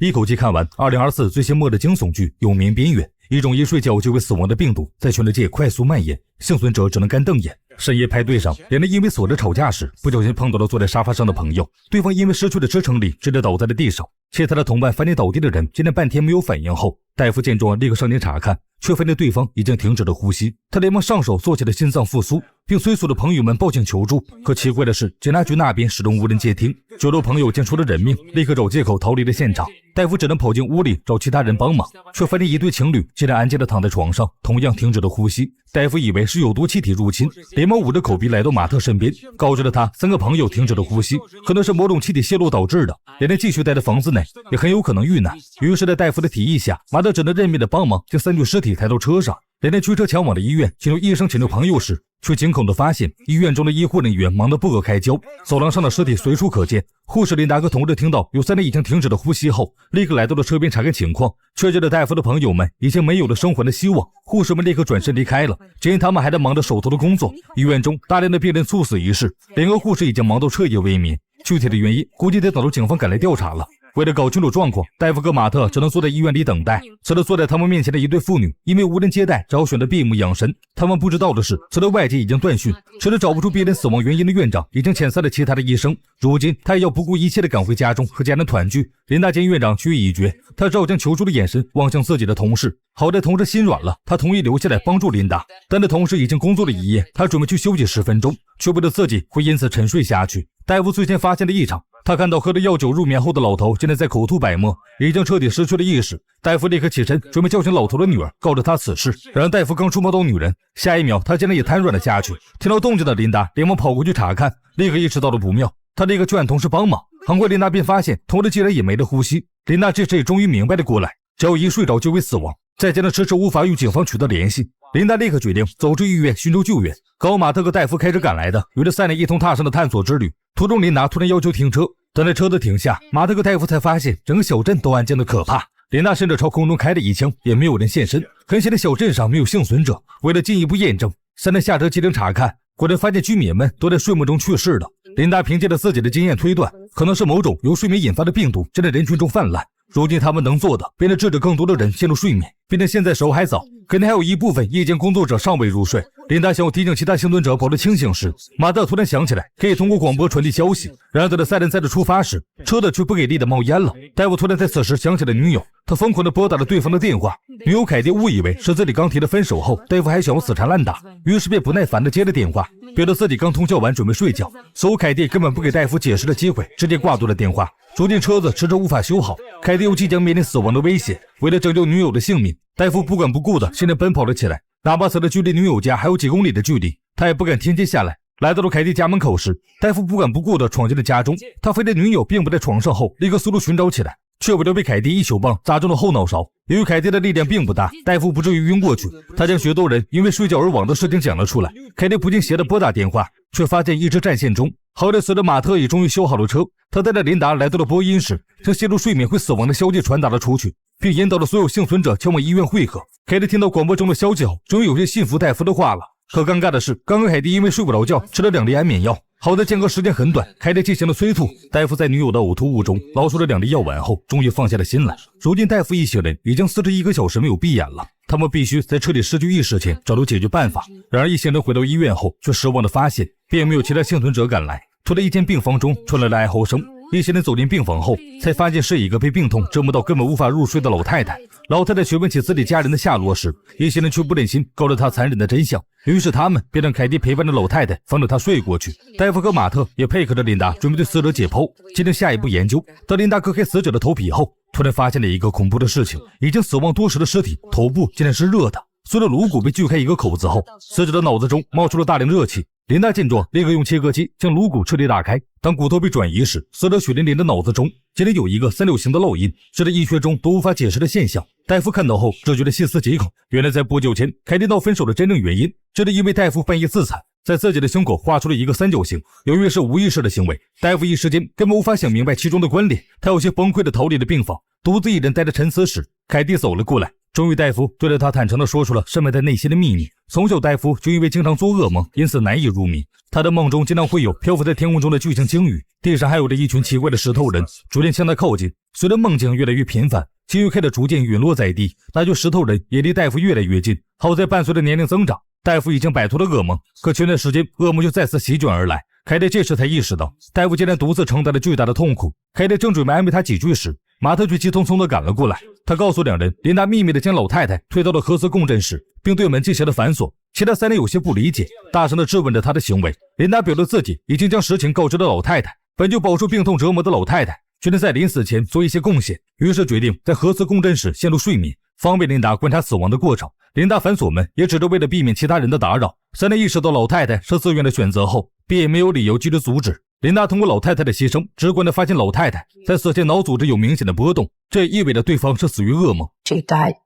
一口气看完2024最新末日惊悚剧《永眠边缘》，一种一睡觉就会死亡的病毒在全世界快速蔓延，幸存者只能干瞪眼。深夜派对上，两人因为锁着吵架时不小心碰到了坐在沙发上的朋友，对方因为失去了支撑力直接倒在了地上，其他的同伴发现倒地的人竟然半天没有反应后，大夫见状立刻上前查看，却发现对方已经停止了呼吸，他连忙上手做起了心脏复苏，并催促着朋友们报警求助。可奇怪的是，警察局那边始终无人接听，酒肉朋友见出了人命，立刻找借口逃离了现场。大夫只能跑进屋里找其他人帮忙，却发现一对情侣竟然安静地躺在床上，同样停止了呼吸。大夫以为是有毒气体入侵，连忙捂着口鼻来到马特身边，告知了他3个朋友停止了呼吸，可能是某种气体泄露导致的，连人继续待在房子内也很有可能遇难。于是在大夫的提议下，马特只能认命的帮忙将3具尸体抬到车上。连人驱车前往了医院，请求医生请救朋友时，却惊恐地发现医院中的医护人员忙得不可开交，走廊上的尸体随处可见。护士琳达和同志听到有3人已经停止了呼吸后，立刻来到了车边查看情况，确认了大夫的朋友们已经没有了生还的希望。护士们立刻转身离开了，只因他们还在忙着手头的工作。医院中大量的病人猝死一事，联合护士已经忙到彻夜未眠，具体的原因估计得等到警方赶来调查了。为了搞清楚状况，大夫和马特只能坐在医院里等待。此时坐在他们面前的一对父女因为无人接待，只好选择闭目养神。他们不知道的是，此时外界已经断讯，除了找不出别人死亡原因的院长已经遣散了其他的医生，如今他也要不顾一切地赶回家中和家人团聚。琳达见院长去意已决，他只好将求助的眼神望向自己的同事。好在同事心软了，他同意留下来帮助琳达，但那同事已经工作了一夜，他准备去休息10分钟，却为了自己会因此沉睡下去。大夫最先发现了异常，他看到喝了药酒入眠后的老头竟然在口吐白沫，已经彻底失去了意识。大夫立刻起身准备叫醒老头的女儿，告知他此事。然而大夫刚触摸到女人，下一秒他竟然也瘫软了下去。听到动静的琳达连忙跑过去查看，立刻意识到了不妙，他立刻劝同事帮忙。很快琳达便发现同事竟然也没了呼吸。琳达这时也终于明白了过来，只要一睡着就会死亡，再加上迟迟无法与警方取得联系，琳达立刻决定走至医院寻求救援。高马特和戴夫开车赶来的，与这3人一同踏上了探索之旅。途中琳达突然要求停车，等待车子停下，马特和戴夫才发现整个小镇都安静的可怕。琳达甚至朝空中开了一枪，也没有人现身，很显然小镇上没有幸存者。为了进一步验证，3人下车进行查看，果然发现居民们都在睡梦中去世了。琳达凭借着自己的经验推断，可能是某种由睡眠引发的病毒正在人群中泛滥。如今他们能做的便是制止更多的人陷入睡眠，毕竟现在时候还早，肯定还有一部分夜间工作者尚未入睡。琳达想要提醒其他幸存者保持清醒时，马特突然想起来可以通过广播传递消息。然而等3人再次出发时，车子却不给力的冒烟了。戴夫突然在此时想起了女友，他疯狂地拨打了对方的电话。女友凯蒂误以为是自己刚提了分手后，戴夫还想要死缠烂打，于是便不耐烦地接了电话，表示自己刚通宵完准备睡觉。所以凯蒂根本不给戴夫解释的机会，直接挂断了电话。如今车子迟迟无法修好，凯蒂又即将面临死亡的威胁，为了拯救女友的性命，戴夫不管不顾的现在奔跑了起来，哪怕此时距离女友家还有几公里的距离，他也不敢停歇下来。来到了凯蒂家门口时，戴夫不管不顾的闯进了家中，他发现女友并不在床上后，立刻四处寻找起来，却不料被凯蒂一球棒砸中了后脑勺。由于凯蒂的力量并不大，戴夫不至于晕过去，他将许多人因为睡觉而亡的事情讲了出来。凯蒂不禁斜着拨打电话，却发现一直占线中。好在随着马特也终于修好了车，他带着琳达来到了播音室，将陷入睡眠会死亡的消息传达了出去，并引导了所有幸存者前往医院会合。凯蒂听到广播中的消息后，终于有些信服戴夫的话了。可尴尬的是，刚刚凯蒂因为睡不着觉吃了2粒安眠药，好在间隔时间很短，凯蒂进行了催吐。戴夫在女友的呕吐物中捞出了2粒药丸后，终于放下了心来。如今戴夫一行人已经41个小时没有闭眼了，他们必须在彻底失去意识前找到解决办法。然而一行人回到医院后，却失望地发现并没有其他幸存者赶来。突然一间病房中传来了哀嚎声，一行人走进病房后，才发现是一个被病痛折磨到根本无法入睡的老太太。老太太询问起自己家人的下落时，一行人却不忍心告诉她残忍的真相，于是他们便让凯蒂陪伴着老太太，防止她睡过去。戴夫和马特也配合着琳达，准备对死者解剖，进行下一步研究。当琳达割开死者的头皮后，突然发现了一个恐怖的事情，已经死亡多时的尸体头部竟然是热的。随着颅骨被锯开一个口子后，死者的脑子中冒出了大量热气。琳达见状，立刻用切割机将颅骨彻底打开。当骨头被转移时，死者血淋淋的脑子中竟然有一个3角形的烙印，这是医学中都无法解释的现象。戴夫看到后，只觉得细思极恐。原来在不久前，凯蒂闹分手的真正原因，这是因为戴夫半夜自残，在自己的胸口画出了一个3角形。由于是无意识的行为，戴夫一时间根本无法想明白其中的关联，他有些崩溃的逃离了病房，独自一人待着沉思时，凯蒂走了过来。终于戴夫对着他坦诚地说出了深埋在内心的秘密，从小戴夫就因为经常做噩梦，因此难以入眠。他的梦中经常会有漂浮在天空中的巨型鲸鱼，地上还有着一群奇怪的石头人，逐渐向他靠近。随着梦境越来越频繁，鲸鱼开始逐渐陨落在地，那群石头人也离戴夫越来越近。好在伴随着年龄增长，戴夫已经摆脱了噩梦，可前段时间噩梦就再次席卷而来。凯蒂这时才意识到，戴夫竟然独自承担了巨大的痛苦。凯蒂正准备安慰他几句时，马特却急匆匆地赶了过来。他告诉两人，琳达秘密地将老太太推到了核磁共振室，并对门进行了反锁。其他三人有些不理解，大声地质问着他的行为。琳达表示自己已经将实情告知了老太太，本就饱受病痛折磨的老太太决定在临死前做一些贡献，于是决定在核磁共振室陷入睡眠，方便琳达观察死亡的过程。琳达反锁门也只是为了避免其他人的打扰。三人意识到老太太是自愿的选择后，便也没有理由继续阻止。琳达通过老太太的牺牲，直观地发现老太太在死前脑组织有明显的波动，这也意味着对方是死于噩梦。 She died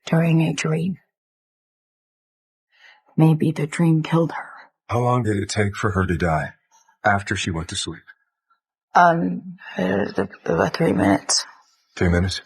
during a dream. Maybe the dream killed her. How long did it take for her to die after she went to sleep? About 3 minutes. 3 minutes?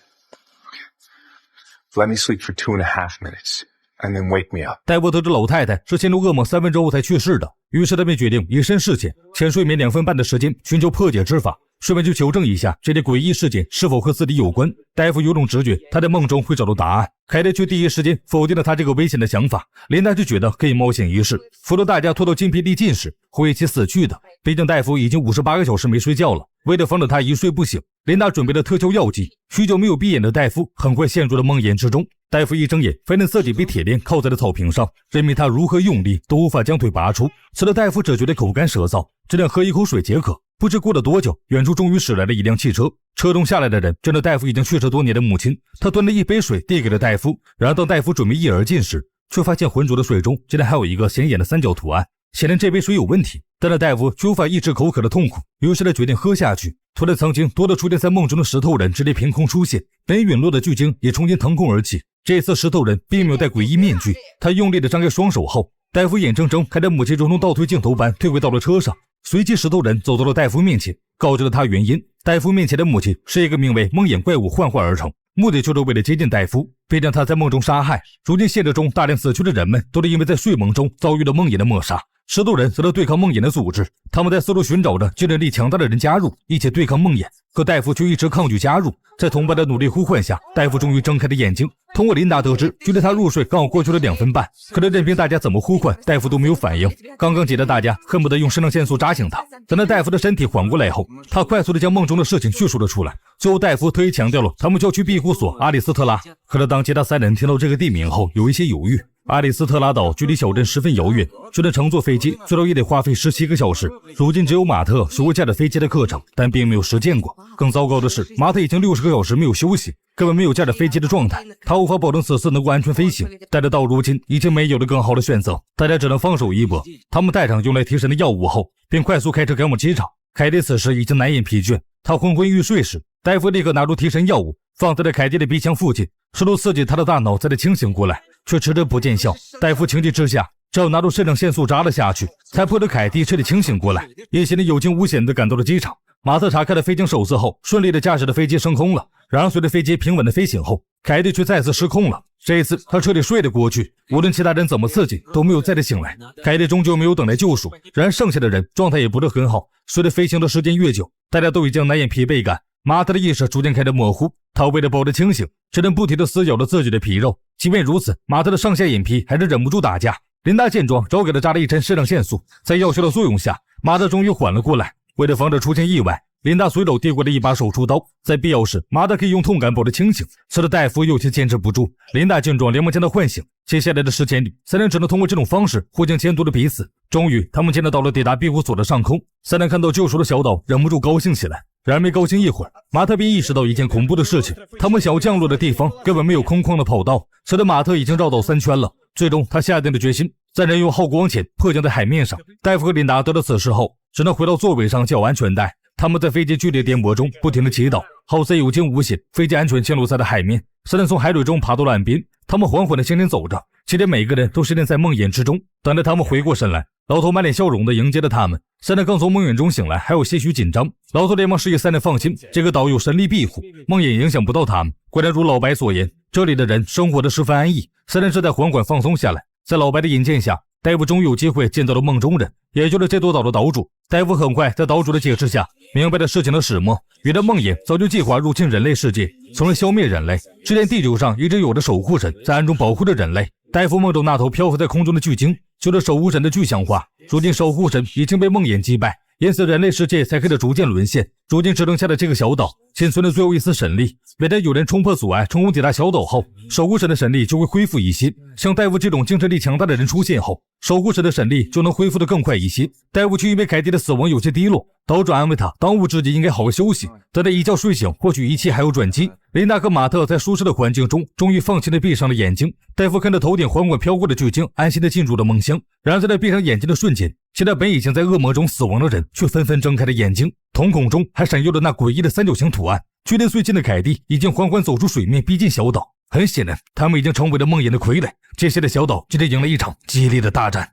Let me sleep for 2.5 minutes, and then wake me up. 戴夫得知老太太是陷入噩梦3分钟后才去世的，于是他便决定以身试险，前睡眠2分半的时间寻求破解之法，顺便去求证一下这类诡异事件是否和自己有关。戴夫有种直觉，他在梦中会找到答案。凯蒂却第一时间否定了他这个危险的想法。琳达就觉得可以冒险一试，否则大家拖到精疲力尽时会一起死去的。毕竟戴夫已经58个小时没睡觉了，为了防止他一睡不醒，琳达准备了特效药剂。许久没有闭眼的戴夫很快陷入了梦魇之中。戴夫一睁眼，发现自己被铁链铐在了草坪上，任凭他如何用力都无法将腿拔出。此时戴夫只觉得口干舌燥，只想喝一口水解渴。不知过了多久，远处终于驶来了一辆汽车，车中下来的人正是戴夫已经去世多年的母亲。他端着一杯水递给了戴夫，然而当戴夫准备一而尽时，却发现浑浊的水中竟然还有一个显眼的三角图案，显然这杯水有问题。但是戴夫却无法抑制口渴的痛苦，于是他决定喝下去。突然曾经多次出现在梦中的石头人直接凭空出现，本陨落的巨鲸也重新腾空而起。这次石头人并没有戴诡异面具，他用力地张开双手后，戴夫眼睁睁看着母亲如同倒退镜头般退回到了车上。随即石头人走到了戴夫面前，告知了他原因。戴夫面前的母亲是一个名为梦魇怪物幻化而成，目的就是为了接近戴夫，并将他在梦中杀害。如今现实中大量死去的人们都是因为在睡梦中遭遇了梦魇的抹杀。石头人则是对抗梦魇的组织，他们在四处寻找着精神力强大的人加入，一起对抗梦魇。可戴夫却一直抗拒加入。在同伴的努力呼唤下，戴夫终于睁开了眼睛。通过琳达得知，距离他入睡刚好过去了2分半，可是任凭大家怎么呼唤，戴夫都没有反应。刚刚急的大家恨不得用肾上腺素扎醒他。等到戴夫的身体缓过来后，他快速地将梦中的事情叙述了出来。最后戴夫特意强调了他们就要去庇护所阿里斯特拉。可是当其他3人听到这个地名后，有一些犹豫。阿里斯特拉岛距离小镇十分遥远，就算乘坐飞机最少也得花费17个小时。如今只有马特学会驾驶飞机的课程，但并没有实践过。更糟糕的是，马特已经60个小时没有休息，根本没有驾驶飞机的状态，他无法保证此次能够安全飞行。但是到如今已经没有了更好的选择，大家只能放手一搏。他们带上用来提神的药物后，便快速开车赶往机场。凯蒂此时已经难掩疲倦，他昏昏欲睡时，戴夫立刻拿出提神药物放在了凯蒂的鼻腔附近，试图刺激他的大脑再次清醒过来，却迟迟不见效。戴夫情急之下只好拿出肾上腺素扎了下去，才迫使凯蒂彻底清醒过来。一行人有惊无险地赶到了机场。马特查看了飞行手册后，顺利地驾驶着飞机升空了。然而随着飞机平稳的飞行后，凯蒂却再次失控了。这一次他彻底睡了过去，无论其他人怎么刺激都没有再次醒来。凯蒂终究没有等来救赎，然而剩下的人状态也不是很好。随着飞行的时间越久，大家都已经难掩疲惫感，马特的意识逐渐开始模糊。他为了保持清醒，只能不停地撕咬着自己的皮肉。即便如此，马特的上下眼皮还是忍不住打架。琳达见状，找给他扎了一针肾上腺素，在药效的作用下，马特终于缓了过来。为了防止出现意外，琳达随手递过了一把手术刀，在必要时，马特可以用痛感保持清醒。此时戴夫有些坚持不住，琳达见状连忙将他唤醒。接下来的10天里，3人只能通过这种方式互相监督着彼此。终于，他们见到了抵达庇护所的上空，3人看到救赎的小岛，忍不住高兴起来。然而没高兴一会儿，马特便意识到一件恐怖的事情，他们想要降落的地方根本没有空旷的跑道，使得马特已经绕道3圈了。最终他下定了决心，在人用耗光前迫降在海面上。戴夫和琳达得到此事后，只能回到座位上系好安全带。他们在飞机剧烈颠簸中不停地祈祷，好在有惊无险，飞机安全降落在了海面。3人从海水中爬到了岸边，他们缓缓地向前走着，期间每个人都沉浸在梦魇之中。等待他们回过神来，老头满脸笑容地迎接了他们。3人刚从梦魇中醒来，还有些许紧张。老头连忙示意3人放心，这个岛有神力庇护，梦魇影响不到他们。果然如老白所言，这里的人生活得十分安逸。3人这才缓缓放松下来。在老白的引荐下，戴夫终于有机会见到了梦中人，也就是这座岛的岛主。戴夫很快在岛主的解释下明白了事情的始末，原来梦魇早就计划入侵人类世界，从而消灭人类。之前地球上一直有着守护神在暗中保护着人类。戴夫梦中那头漂浮在空中的巨鲸就是守护神的具象化，如今守护神已经被梦魇击败，因此人类世界才开始逐渐沦陷。如今只剩下的这个小岛仅存的最后一丝神力，每当有人冲破阻碍成功抵达小岛后，守护神的神力就会恢复一些。像戴夫这种精神力强大的人出现后，守护神的神力就能恢复得更快一些。戴夫却因为凯蒂的死亡有些低落，岛主安慰他当务之急应该好好休息，等他一觉睡醒，或许一切还有转机。琳达和马特在舒适的环境中终于放心地闭上了眼睛。戴夫看着头顶缓缓飘过的巨鲸，安心地进入了梦乡。然而在他闭上眼睛的瞬间，现在本已经在恶魔中死亡的人却纷纷睁开了眼睛，瞳孔中还闪耀着那诡异的三角形图案。距离最近的凯蒂已经缓缓走出水面，逼近小岛。很显然他们已经成为了梦魇的傀儡，接下来小岛就得迎来一场激烈的大战。